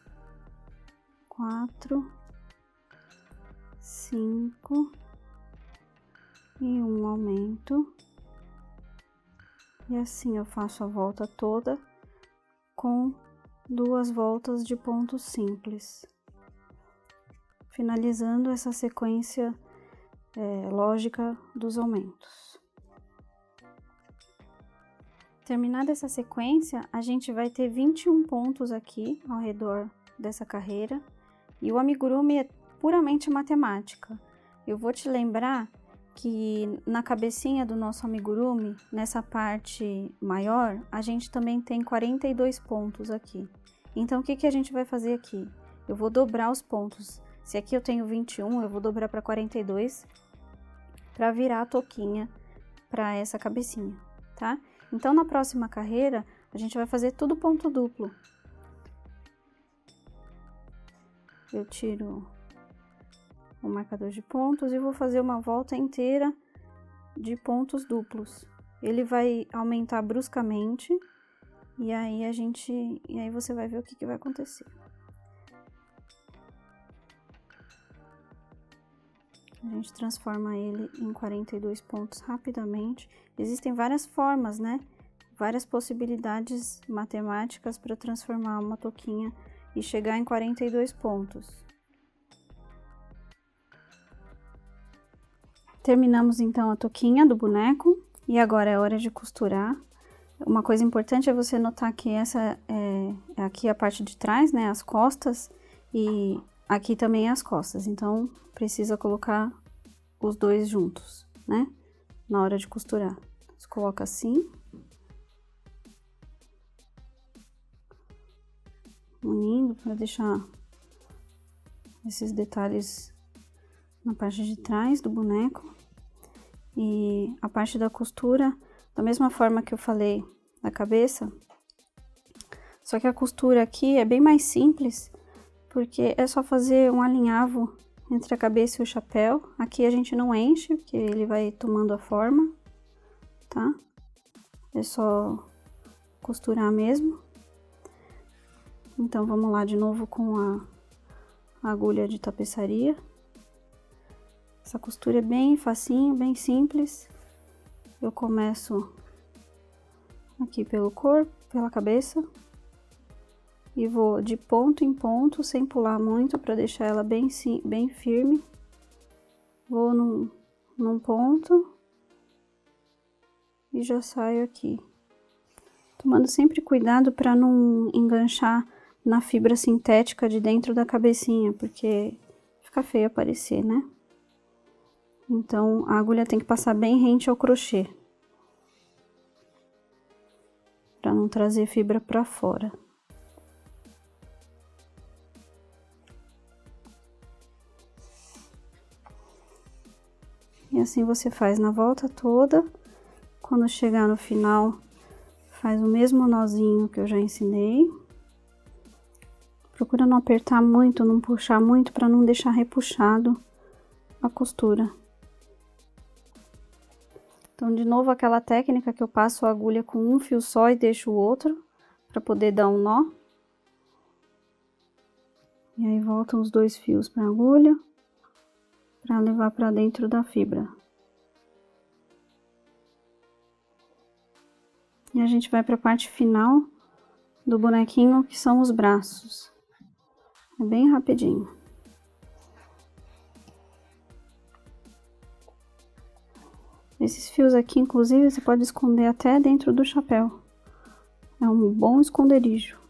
4, 5 e um aumento. E assim eu faço a volta toda com 2 voltas de pontos simples, finalizando essa sequência lógica dos aumentos. Terminada essa sequência, a gente vai ter 21 pontos aqui ao redor dessa carreira, e o amigurumi é puramente matemática. Eu vou te lembrar que na cabecinha do nosso amigurumi, nessa parte maior, a gente também tem 42 pontos aqui. Então, o que a gente vai fazer aqui? Eu vou dobrar os pontos. Se aqui eu tenho 21, eu vou dobrar para 42 para virar a touquinha para essa cabecinha, tá? Então, na próxima carreira, a gente vai fazer tudo ponto duplo. Eu tiro o marcador de pontos e vou fazer uma volta inteira de pontos duplos. Ele vai aumentar bruscamente e aí você vai ver o que vai acontecer. A gente transforma ele em 42 pontos rapidamente. Existem várias formas, né? Várias possibilidades matemáticas para transformar uma touquinha e chegar em 42 pontos. Terminamos então a touquinha do boneco e agora é hora de costurar. Uma coisa importante é você notar que essa aqui a parte de trás, né, as costas, e aqui também as costas. Então precisa colocar os dois juntos, né, na hora de costurar. Você coloca assim, unindo para deixar esses detalhes na parte de trás do boneco. E a parte da costura, da mesma forma que eu falei da cabeça, só que a costura aqui é bem mais simples, porque é só fazer um alinhavo entre a cabeça e o chapéu. Aqui a gente não enche, porque ele vai tomando a forma, tá? É só costurar mesmo. Então vamos lá de novo com a agulha de tapeçaria. Essa costura é bem facinho, bem simples. Eu começo aqui pelo corpo, pela cabeça, e vou de ponto em ponto, sem pular muito, para deixar ela bem firme. Vou num ponto e já saio aqui, tomando sempre cuidado para não enganchar na fibra sintética de dentro da cabecinha, porque fica feio aparecer, né? Então, a agulha tem que passar bem rente ao crochê, para não trazer fibra para fora. E assim você faz na volta toda. Quando chegar no final, faz o mesmo nozinho que eu já ensinei. Procura não apertar muito, não puxar muito, para não deixar repuxado a costura. Então, de novo, aquela técnica que eu passo a agulha com um fio só e deixo o outro, para poder dar um nó. E aí, voltam os 2 fios para a agulha, para levar para dentro da fibra. E a gente vai para a parte final do bonequinho, que são os braços. É bem rapidinho. Esses fios aqui, inclusive, você pode esconder até dentro do chapéu. É um bom esconderijo.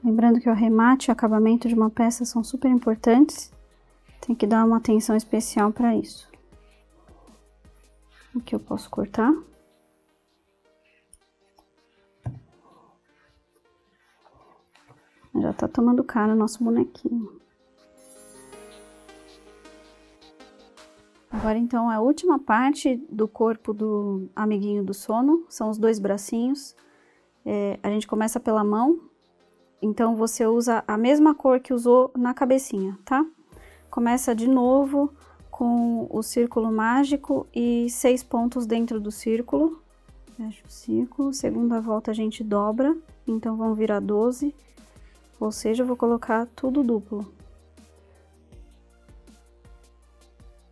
Lembrando que o arremate e o acabamento de uma peça são super importantes. Tem que dar uma atenção especial para isso. Aqui eu posso cortar. Já tá tomando cara o nosso bonequinho. Agora, então, a última parte do corpo do amiguinho do sono são os dois bracinhos. A gente começa pela mão, então você usa a mesma cor que usou na cabecinha, tá? Começa de novo com o círculo mágico e 6 pontos dentro do círculo. Fecha o círculo, segunda volta a gente dobra, então vão virar 12, ou seja, eu vou colocar tudo duplo.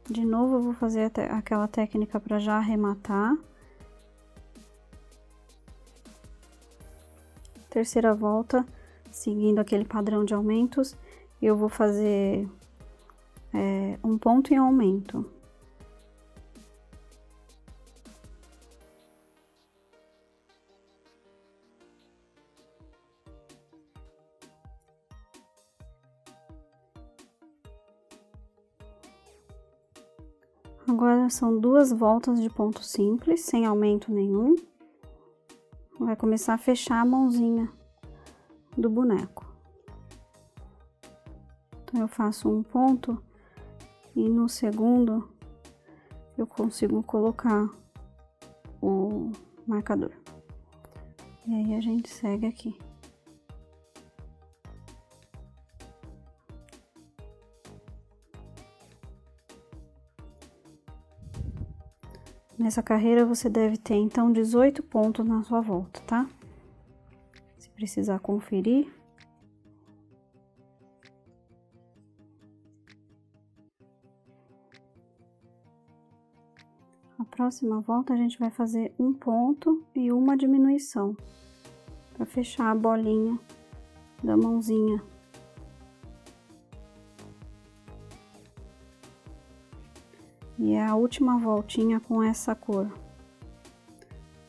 De novo eu vou fazer aquela técnica para já arrematar. Terceira volta, seguindo aquele padrão de aumentos, eu vou fazer um ponto em aumento. Agora são 2 voltas de ponto simples, sem aumento nenhum. Vai começar a fechar a mãozinha do boneco. Então, eu faço um ponto e no segundo eu consigo colocar o marcador. E aí a gente segue aqui. Nessa carreira você deve ter então 18 pontos na sua volta, tá? Se precisar conferir. A próxima volta a gente vai fazer um ponto e uma diminuição para fechar a bolinha da mãozinha. E é a última voltinha com essa cor.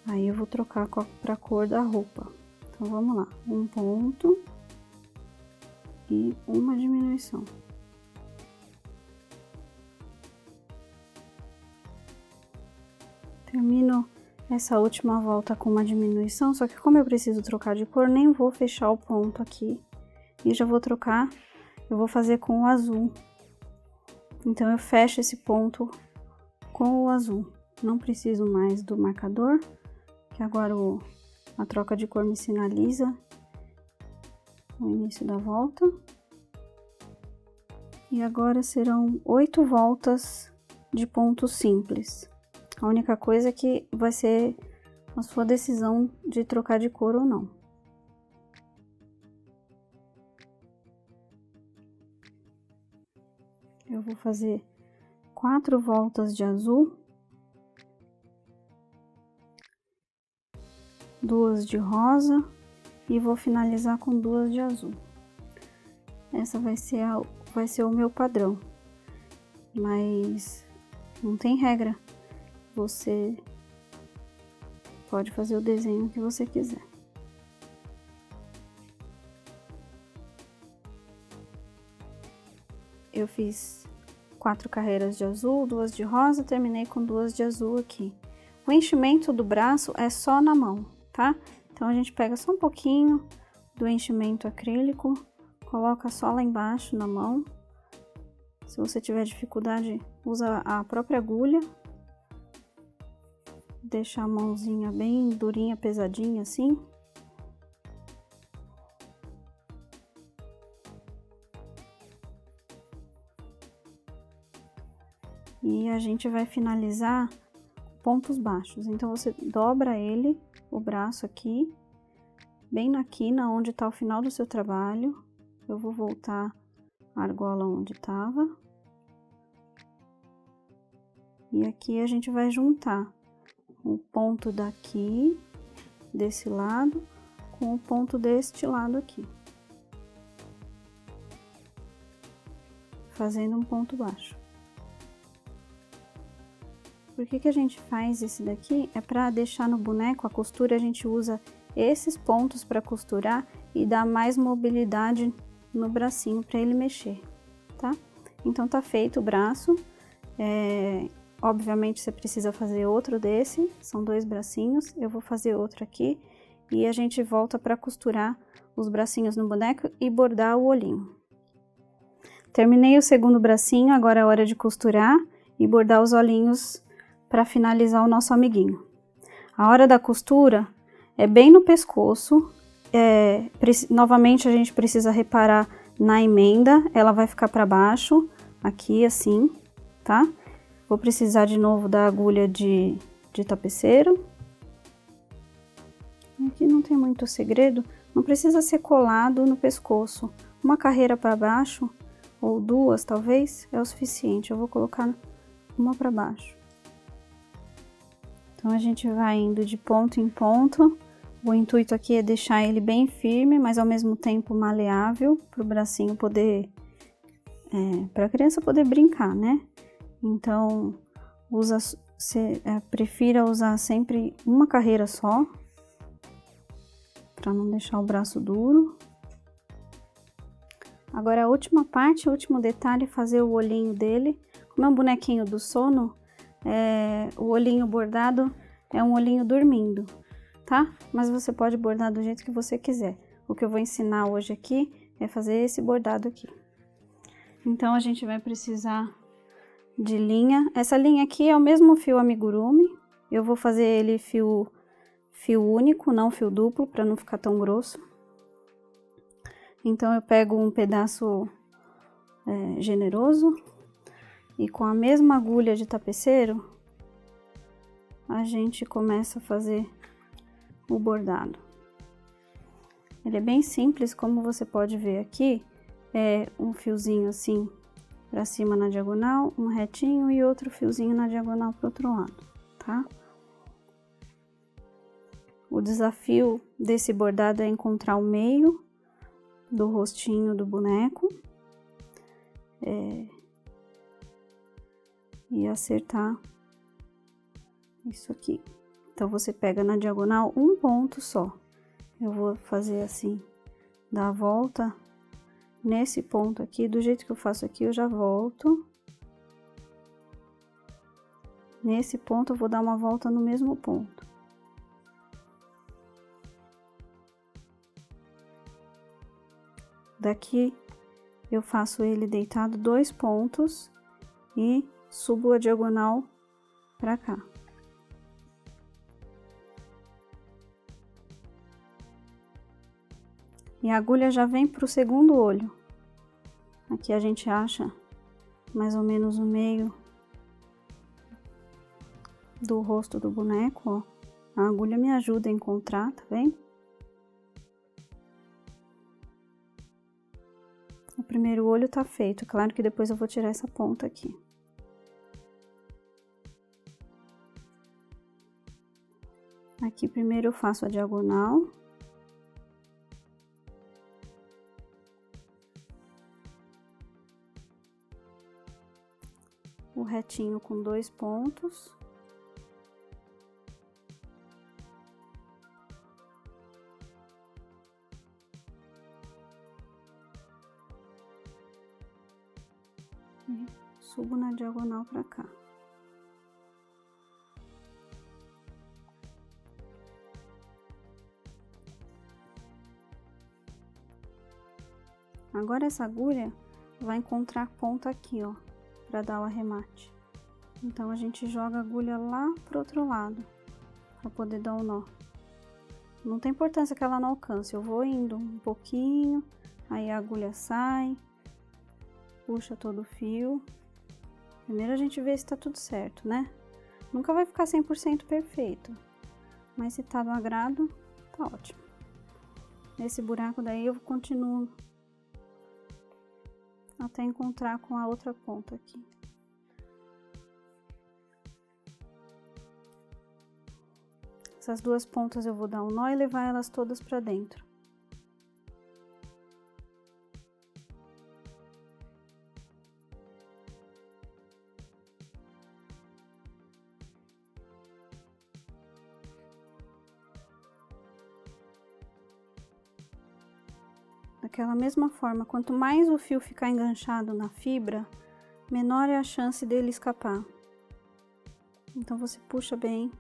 Aí eu vou trocar para a cor da roupa. Então vamos lá, um ponto e uma diminuição. Termino essa última volta com uma diminuição, só que como eu preciso trocar de cor, nem vou fechar o ponto aqui. E já vou trocar, eu vou fazer com o azul. Então, eu fecho esse ponto com o azul. Não preciso mais do marcador, que agora a troca de cor me sinaliza o início da volta. E agora serão 8 voltas de ponto simples. A única coisa é que vai ser a sua decisão de trocar de cor ou não. Eu vou fazer 4 voltas de azul, 2 de rosa e vou finalizar com 2 de azul. Essa vai ser o meu padrão, mas não tem regra. Você pode fazer o desenho que você quiser. Eu fiz 4 carreiras de azul, 2 de rosa, terminei com 2 de azul aqui. O enchimento do braço é só na mão, tá? Então, a gente pega só um pouquinho do enchimento acrílico, coloca só lá embaixo na mão. Se você tiver dificuldade, usa a própria agulha. Deixa a mãozinha bem durinha, pesadinha assim. E a gente vai finalizar pontos baixos. Então, você dobra ele, o braço aqui, bem na quina onde está o final do seu trabalho. Eu vou voltar a argola onde estava. E aqui a gente vai juntar o ponto daqui, desse lado, com o ponto deste lado aqui. Fazendo um ponto baixo. Por que a gente faz esse daqui? É para deixar no boneco, a costura a gente usa esses pontos para costurar e dar mais mobilidade no bracinho para ele mexer, tá? Então, tá feito o braço. Obviamente, você precisa fazer outro desse, são 2 bracinhos. Eu vou fazer outro aqui e a gente volta para costurar os bracinhos no boneco e bordar o olhinho. Terminei o segundo bracinho, agora é hora de costurar e bordar os olhinhos para finalizar o nosso amiguinho. A hora da costura é bem no pescoço, novamente a gente precisa reparar na emenda, ela vai ficar para baixo, aqui assim, tá? Vou precisar de novo da agulha de tapeceiro. Aqui não tem muito segredo, não precisa ser colado no pescoço. Uma carreira para baixo, ou duas talvez, é o suficiente. Eu vou colocar uma para baixo. Então a gente vai indo de ponto em ponto. O intuito aqui é deixar ele bem firme, mas ao mesmo tempo maleável, para o bracinho poder, para a criança poder brincar, né? Então, prefira usar sempre uma carreira só, para não deixar o braço duro. Agora a última parte, o último detalhe é fazer o olhinho dele. Como é um bonequinho do sono, o olhinho bordado é um olhinho dormindo, tá? Mas você pode bordar do jeito que você quiser. O que eu vou ensinar hoje aqui é fazer esse bordado aqui. Então a gente vai precisar de linha. Essa linha aqui é o mesmo fio amigurumi. Eu vou fazer ele fio único, não fio duplo, para não ficar tão grosso. Então eu pego um pedaço generoso e com a mesma agulha de tapeceiro a gente começa a fazer o bordado. Ele é bem simples, como você pode ver aqui, é um fiozinho assim para cima na diagonal, um retinho e outro fiozinho na diagonal para o outro lado, tá? O desafio desse bordado é encontrar o meio do rostinho do boneco e acertar isso aqui. Então você pega na diagonal um ponto só. Eu vou fazer assim, dar a volta nesse ponto aqui, do jeito que eu faço aqui, eu já volto. Nesse ponto eu vou dar uma volta no mesmo ponto. Daqui eu faço ele deitado 2 pontos e subo a diagonal pra cá. E a agulha já vem pro segundo olho. Aqui a gente acha mais ou menos o meio do rosto do boneco, ó. A agulha me ajuda a encontrar, tá vendo? O primeiro olho tá feito, claro que depois eu vou tirar essa ponta aqui. Aqui primeiro eu faço a diagonal. O retinho com 2 pontos. E subo na diagonal pra cá. Agora essa agulha vai encontrar ponta aqui, ó, para dar o arremate. Então a gente joga a agulha lá pro outro lado, para poder dar o nó. Não tem importância que ela não alcance, eu vou indo um pouquinho, aí a agulha sai, puxa todo o fio. Primeiro a gente vê se tá tudo certo, né? Nunca vai ficar 100% perfeito, mas se tá no agrado, tá ótimo. Nesse buraco daí eu continuo até encontrar com a outra ponta aqui. Essas 2 pontas eu vou dar um nó e levar elas todas pra dentro. Daquela mesma forma, quanto mais o fio ficar enganchado na fibra, menor é a chance dele escapar. Então você puxa bem,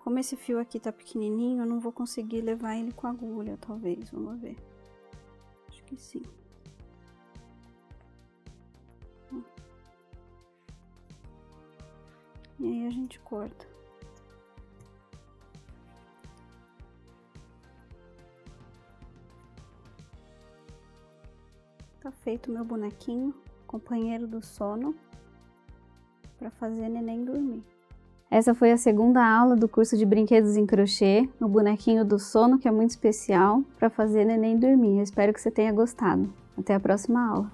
Como esse fio aqui tá pequenininho, eu não vou conseguir levar ele com agulha, talvez. Vamos ver. Acho que sim. E aí a gente corta. Tá feito o meu bonequinho, companheiro do sono, para fazer neném dormir. Essa foi a segunda aula do curso de brinquedos em crochê, o bonequinho do sono, que é muito especial, para fazer neném dormir. Eu espero que você tenha gostado. Até a próxima aula.